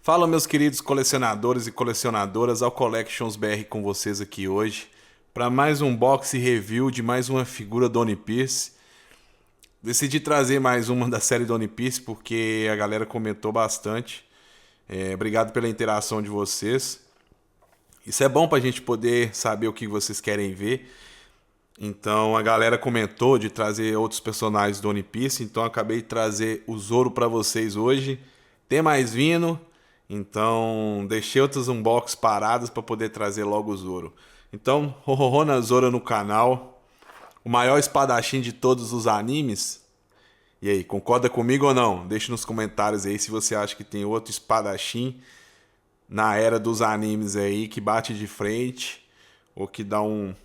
Fala, meus queridos colecionadores e colecionadoras, ao Collections BR com vocês aqui hoje para mais um box review de mais uma figura do One Piece. Decidi trazer mais uma da série do One Piece porque a galera comentou bastante. Obrigado pela interação de vocês. Isso é bom para a gente poder saber o que vocês querem ver. Então a galera comentou de trazer outros personagens do One Piece, então eu acabei de trazer o Zoro para vocês hoje. Tem mais vindo. Então, deixei outros unbox parados para poder trazer logo o Zoro. Então, Hohoho Zoro no canal. O maior espadachim de todos os animes. E aí, concorda comigo ou não? Deixe nos comentários aí se você acha que tem outro espadachim na era dos animes aí que bate de frente ou que dá um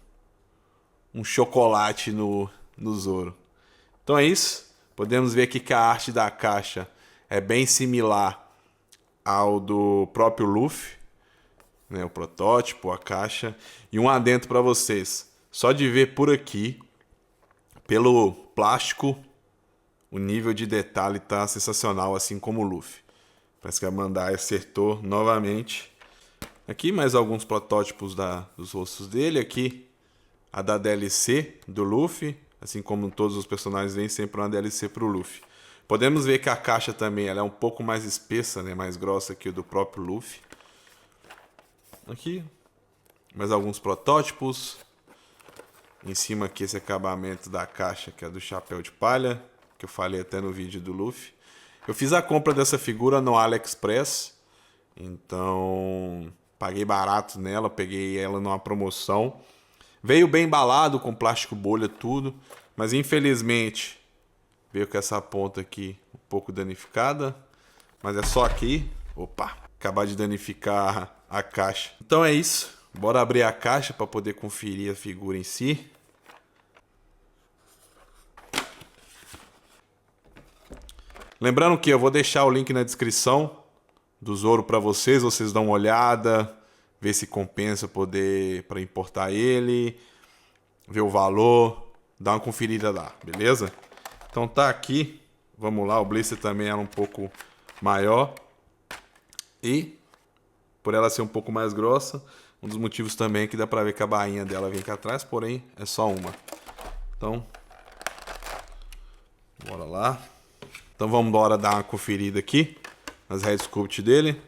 chocolate no Zoro. Então é isso. Podemos ver aqui que a arte da caixa é bem similar ao do próprio Luffy, né, o protótipo, a caixa. E um adendo para vocês, só de ver por aqui, pelo plástico, o nível de detalhe tá sensacional, assim como o Luffy. Parece que a Bandai acertou novamente. Aqui mais alguns protótipos dos rostos dele, aqui a da DLC do Luffy, assim como todos os personagens vem sempre uma DLC pro Luffy. Podemos ver que a caixa também ela é um pouco mais espessa, né? Mais grossa que o do próprio Luffy. Aqui, mais alguns protótipos. Em cima aqui esse acabamento da caixa, que é do chapéu de palha, que eu falei até no vídeo do Luffy. Eu fiz a compra dessa figura no AliExpress, então paguei barato nela, peguei ela numa promoção. Veio bem embalado, com plástico bolha, tudo, mas infelizmente veio com essa ponta aqui um pouco danificada, mas é só aqui. Opa, acabar de danificar a caixa. Então é isso, bora abrir a caixa para poder conferir a figura em si. Lembrando que eu vou deixar o link na descrição do Zoro para vocês dão uma olhada, ver se compensa poder para importar ele, ver o valor, dar uma conferida lá, beleza? Então tá aqui, vamos lá, o blister também era um pouco maior e por ela ser um pouco mais grossa, um dos motivos também é que dá pra ver que a bainha dela vem aqui atrás, porém é só uma. Então, bora lá. Então vamos embora dar uma conferida aqui nas head sculpt dele.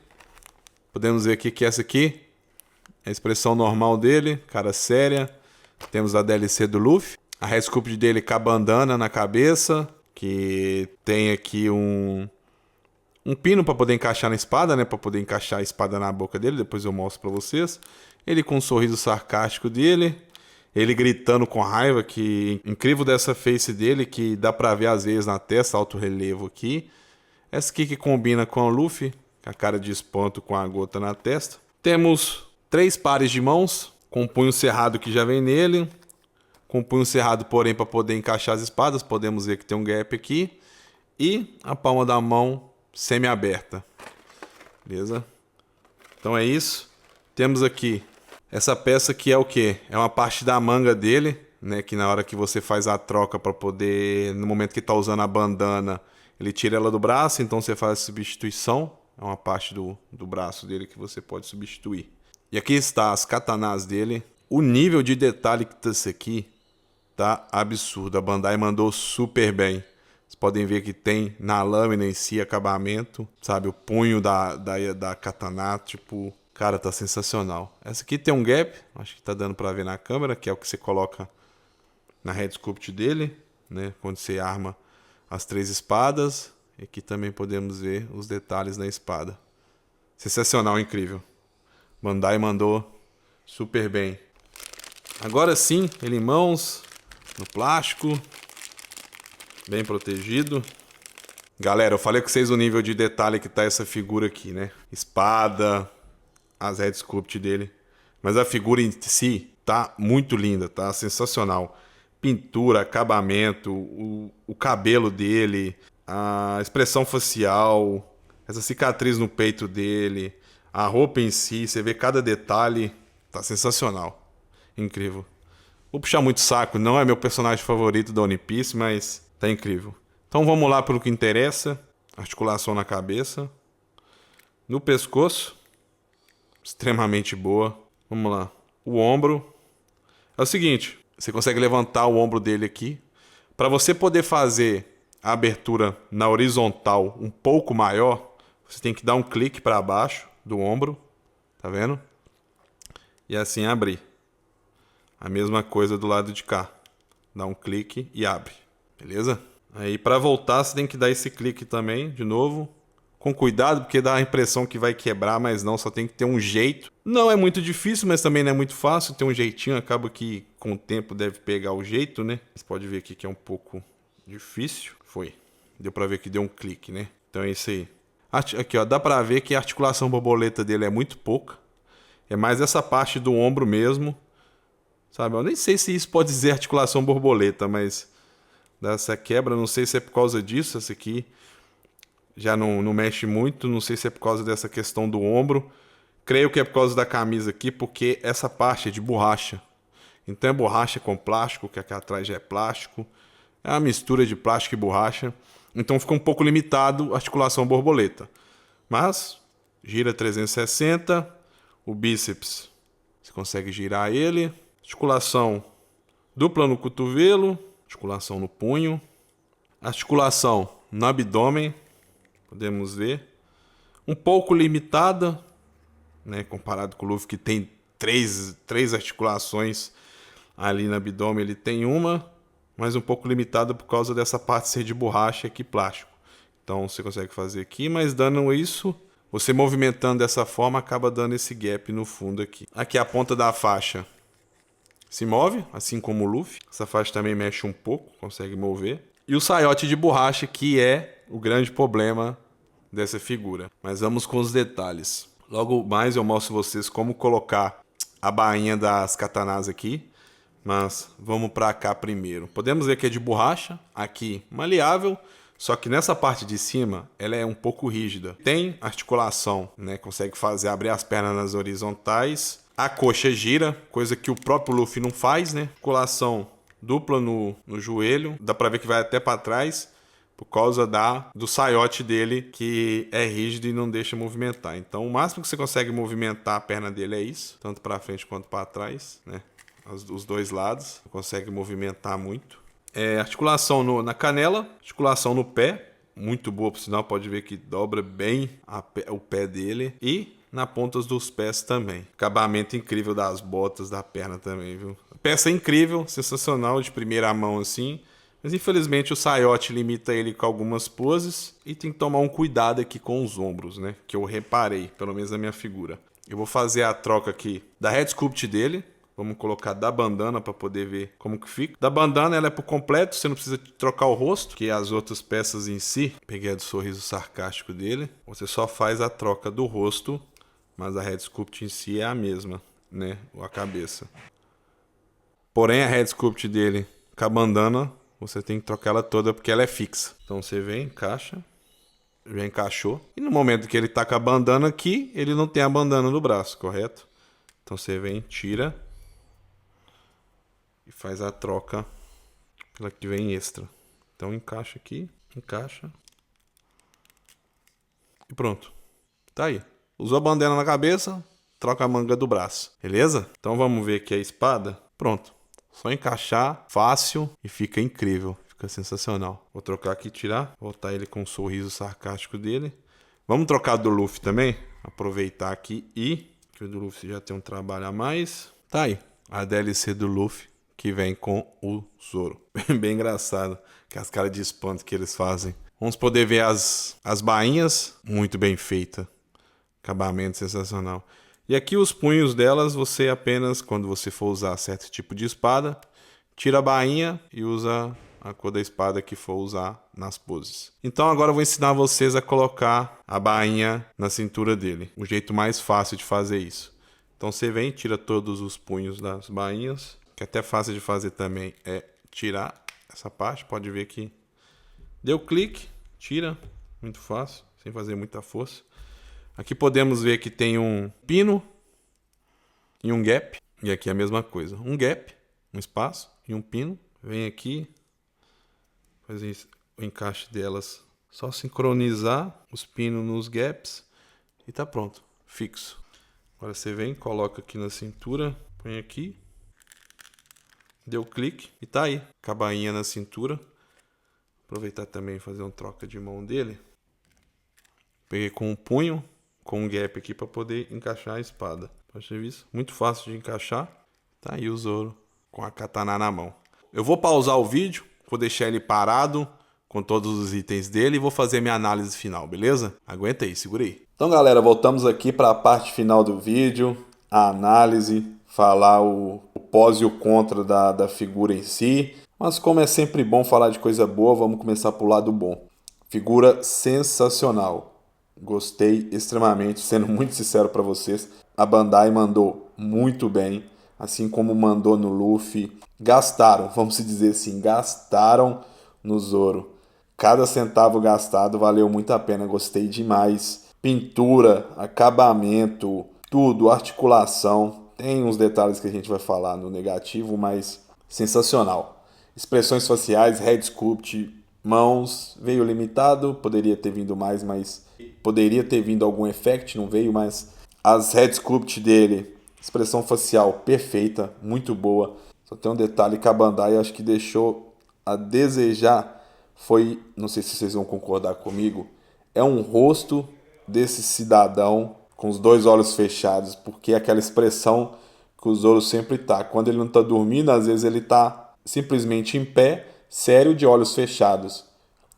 Podemos ver aqui que essa aqui é a expressão normal dele, cara séria. Temos a DLC do Luffy. A head sculpt dele com a bandana na cabeça, que tem aqui um pino para poder encaixar na espada, né? Para poder encaixar a espada na boca dele, depois eu mostro para vocês. Ele com um sorriso sarcástico dele, ele gritando com raiva, que incrível dessa face dele, que dá para ver às vezes na testa, alto relevo aqui. Essa aqui que combina com o Luffy, a cara de espanto com a gota na testa. Temos 3 pares de mãos, com o punho cerrado que já vem nele. Com o punho cerrado, porém, para poder encaixar as espadas, podemos ver que tem um gap aqui. E a palma da mão semi-aberta. Beleza? Então é isso. Temos aqui essa peça que é o quê? É uma parte da manga dele, né? Que na hora que você faz a troca para poder, no momento que está usando a bandana, ele tira ela do braço, então você faz a substituição. É uma parte do braço dele que você pode substituir. E aqui está as katanas dele. O nível de detalhe que tá isso aqui tá absurdo. A Bandai mandou super bem. Vocês podem ver que tem na lâmina em si acabamento, sabe? O punho da katana, tipo, cara, tá sensacional. Essa aqui tem um gap, acho que tá dando pra ver na câmera, que é o que você coloca na head sculpt dele, né? Quando você arma as 3 espadas. E aqui também podemos ver os detalhes na espada. Sensacional, incrível. Bandai mandou super bem. Agora sim, ele em mãos, no plástico, bem protegido. Galera, eu falei com vocês o nível de detalhe que tá essa figura aqui, né? Espada, as head sculpt dele. Mas a figura em si tá muito linda, tá sensacional. Pintura, acabamento, o cabelo dele, a expressão facial, essa cicatriz no peito dele, a roupa em si, você vê cada detalhe, tá sensacional. Incrível. Vou puxar muito saco, não é meu personagem favorito da One Piece, mas tá incrível. Então vamos lá para o que interessa. Articulação na cabeça. No pescoço, extremamente boa. Vamos lá. O ombro. É o seguinte, você consegue levantar o ombro dele aqui. Para você poder fazer a abertura na horizontal um pouco maior, você tem que dar um clique para baixo do ombro. Tá vendo? E assim abrir. A mesma coisa do lado de cá. Dá um clique e abre. Beleza? Aí para voltar você tem que dar esse clique também, de novo. Com cuidado, porque dá a impressão que vai quebrar, mas não, só tem que ter um jeito. Não é muito difícil, mas também não é muito fácil. Tem um jeitinho, acaba que com o tempo deve pegar o jeito, né? Você pode ver aqui que é um pouco difícil. Foi. Deu pra ver que deu um clique, né? Então é isso aí. Aqui, ó, dá pra ver que a articulação borboleta dele é muito pouca. É mais essa parte do ombro mesmo. Sabe? Eu nem sei se isso pode dizer articulação borboleta, mas dessa quebra, não sei se é por causa disso, essa aqui já não mexe muito, não sei se é por causa dessa questão do ombro. Creio que é por causa da camisa aqui, porque essa parte é de borracha. Então é borracha com plástico, que aqui atrás já é plástico. É uma mistura de plástico e borracha. Então fica um pouco limitado a articulação borboleta. Mas gira 360, o bíceps você consegue girar ele. Articulação dupla no cotovelo, articulação no punho, articulação no abdômen. Podemos ver. Um pouco limitada, né, comparado com o Luffy, que tem três articulações ali no abdômen. Ele tem uma, mas um pouco limitada por causa dessa parte ser de borracha aqui plástico. Então você consegue fazer aqui, mas dando isso, você movimentando dessa forma, acaba dando esse gap no fundo aqui. Aqui a ponta da faixa se move, assim como o Luffy. Essa faixa também mexe um pouco, consegue mover. E o saiote de borracha, que é o grande problema dessa figura. Mas vamos com os detalhes. Logo mais eu mostro vocês como colocar a bainha das katanas aqui. Mas vamos para cá primeiro. Podemos ver que é de borracha, aqui maleável. Só que nessa parte de cima, ela é um pouco rígida. Tem articulação, né? Consegue fazer abrir as pernas nas horizontais. A coxa gira, coisa que o próprio Luffy não faz, né? Articulação dupla no joelho. Dá pra ver que vai até pra trás. Por causa do saiote dele, que é rígido e não deixa movimentar. Então o máximo que você consegue movimentar a perna dele é isso. Tanto pra frente quanto pra trás, né? Os dois lados. Consegue movimentar muito. Articulação na canela. Articulação no pé. Muito boa, por sinal. Pode ver que dobra bem o pé dele. E na pontas dos pés também. Acabamento incrível das botas, da perna também, viu? Peça incrível, sensacional, de primeira mão assim. Mas infelizmente o saiote limita ele com algumas poses. E tem que tomar um cuidado aqui com os ombros, né? Que eu reparei, pelo menos na minha figura. Eu vou fazer a troca aqui da head sculpt dele. Vamos colocar da bandana para poder ver como que fica. Da bandana ela é por completo, você não precisa trocar o rosto, que as outras peças em si. Peguei a do sorriso sarcástico dele. Você só faz a troca do rosto, mas a head sculpt em si é a mesma, né? A cabeça. Porém a head sculpt dele com a bandana, você tem que trocar ela toda porque ela é fixa. Então você vem, encaixa, já encaixou. E no momento que ele tá com a bandana aqui, ele não tem a bandana no braço, correto? Então você vem, tira e faz a troca pela que vem extra. Então encaixa aqui, encaixa. E pronto. Tá aí. Usou a bandana na cabeça, troca a manga do braço. Beleza? Então vamos ver aqui a espada. Pronto. Só encaixar, fácil e fica incrível. Fica sensacional. Vou trocar aqui, tirar. Voltar ele com o sorriso sarcástico dele. Vamos trocar do Luffy também. Aproveitar aqui que o do Luffy já tem um trabalho a mais. Tá aí. A DLC do Luffy que vem com o Zoro. Bem engraçado. Que as caras de espanto que eles fazem. Vamos poder ver as bainhas. Muito bem feita. Acabamento sensacional. E aqui os punhos delas, você apenas, quando você for usar certo tipo de espada, tira a bainha e usa a cor da espada que for usar nas poses. Então agora eu vou ensinar vocês a colocar a bainha na cintura dele. O jeito mais fácil de fazer isso. Então você vem, tira todos os punhos das bainhas, que é até fácil de fazer também é tirar essa parte. Pode ver que deu clique, tira, muito fácil, sem fazer muita força. Aqui podemos ver que tem um pino e um gap. E aqui é a mesma coisa. Um gap, um espaço e um pino. Vem aqui, faz o encaixe delas. Só sincronizar os pinos nos gaps e tá pronto, fixo. Agora você vem, coloca aqui na cintura, põe aqui, deu clique e tá aí, cabainha na cintura. Aproveitar também e fazer uma troca de mão dele. Peguei com um punho, com um gap aqui para poder encaixar a espada. Pode ter visto? Muito fácil de encaixar. Tá aí o Zoro com a katana na mão. Eu vou pausar o vídeo, vou deixar ele parado com todos os itens dele e vou fazer minha análise final, beleza? Aguenta aí, segura aí. Então, galera, voltamos aqui para a parte final do vídeo, a análise, falar o pós e o contra da figura em si. Mas como é sempre bom falar de coisa boa, vamos começar pro lado bom. Figura sensacional. Gostei extremamente, sendo muito sincero para vocês. A Bandai mandou muito bem, assim como mandou no Luffy. Gastaram, vamos dizer assim, gastaram no Zoro. Cada centavo gastado valeu muito a pena, gostei demais. Pintura, acabamento, tudo, articulação. Tem uns detalhes que a gente vai falar no negativo, mas sensacional. Expressões faciais, head sculpt, mãos, veio limitado, poderia ter vindo mais, mas poderia ter vindo algum effect, não veio, mas as head sculpt dele, expressão facial perfeita, muito boa. Só tem um detalhe que a Bandai acho que deixou a desejar, foi, não sei se vocês vão concordar comigo, é um rosto desse cidadão com os dois olhos fechados, porque é aquela expressão que o Zoro sempre tá. Quando ele não tá dormindo, às vezes ele tá simplesmente em pé, sério, de olhos fechados,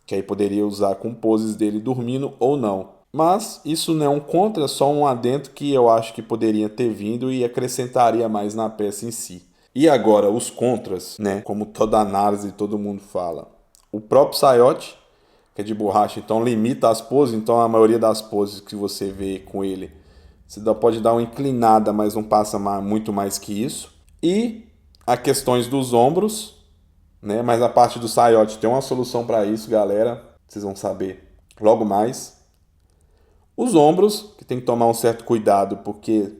que aí poderia usar com poses dele dormindo ou não. Mas isso não é um contra, é só um adendo que eu acho que poderia ter vindo e acrescentaria mais na peça em si. E agora os contras, né? Como toda análise todo mundo fala. O próprio saiote, que é de borracha, então limita as poses, então a maioria das poses que você vê com ele, você pode dar uma inclinada, mas não passa muito mais que isso. E a questões dos ombros, né? Mas a parte do saiote tem uma solução para isso, galera. Vocês vão saber logo mais. Os ombros, que tem que tomar um certo cuidado, porque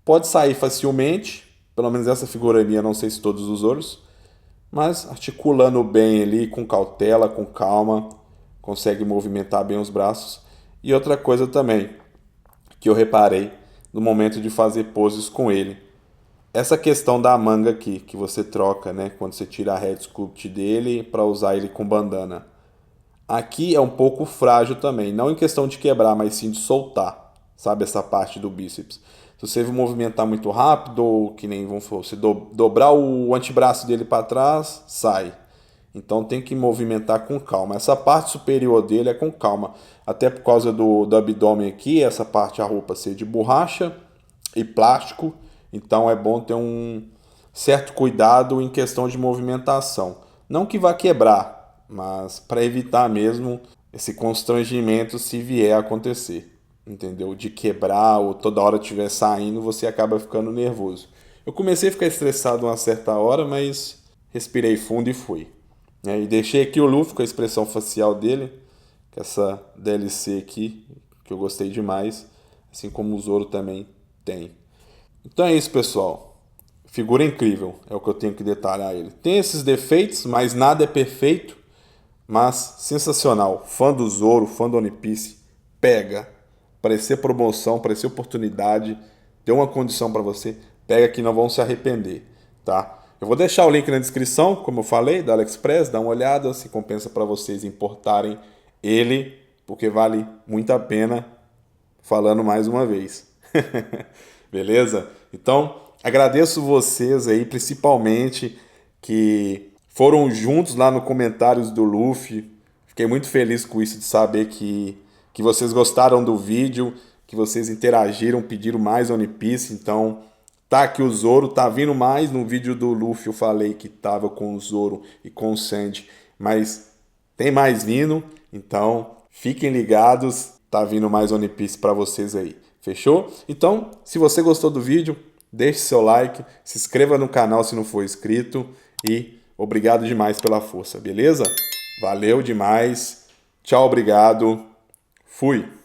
pode sair facilmente. Pelo menos essa figurinha, não sei se todos os outros. Mas articulando bem ali, com cautela, com calma, consegue movimentar bem os braços. E outra coisa também, que eu reparei no momento de fazer poses com ele. Essa questão da manga aqui, que você troca, né? Quando você tira a head sculpt dele para usar ele com bandana. Aqui é um pouco frágil também. Não em questão de quebrar, mas sim de soltar. Sabe essa parte do bíceps. Se você movimentar muito rápido, ou que nem você dobrar o antebraço dele para trás, sai. Então tem que movimentar com calma. Essa parte superior dele é com calma. Até por causa do abdômen aqui, essa parte, a roupa ser de borracha e plástico. Então é bom ter um certo cuidado em questão de movimentação. Não que vá quebrar, mas para evitar mesmo esse constrangimento se vier a acontecer. Entendeu? De quebrar ou toda hora estiver saindo, você acaba ficando nervoso. Eu comecei a ficar estressado uma certa hora, mas respirei fundo e fui. E deixei aqui o Luffy com a expressão facial dele, com essa DLC aqui, que eu gostei demais, assim como o Zoro também tem. Então é isso, pessoal. Figura incrível, é o que eu tenho que detalhar ele. Tem esses defeitos, mas nada é perfeito, mas sensacional. Fã do Zoro, fã do One Piece, pega. Parecer promoção, parecer oportunidade, deu uma condição para você, pega que não vão se arrepender, tá? Eu vou deixar o link na descrição, como eu falei, da AliExpress, dá uma olhada, se compensa para vocês importarem ele, porque vale muito a pena, falando mais uma vez. Beleza? Então, agradeço vocês aí, principalmente, que foram juntos lá no comentários do Luffy. Fiquei muito feliz com isso, de saber que vocês gostaram do vídeo, que vocês interagiram, pediram mais One Piece. Então, tá aqui o Zoro, tá vindo mais. No vídeo do Luffy eu falei que tava com o Zoro e com o Sandy, mas tem mais vindo. Então, fiquem ligados, tá vindo mais One Piece pra vocês aí. Fechou? Então, se você gostou do vídeo, deixe seu like, se inscreva no canal se não for inscrito e obrigado demais pela força, beleza? Valeu demais, tchau, obrigado, fui!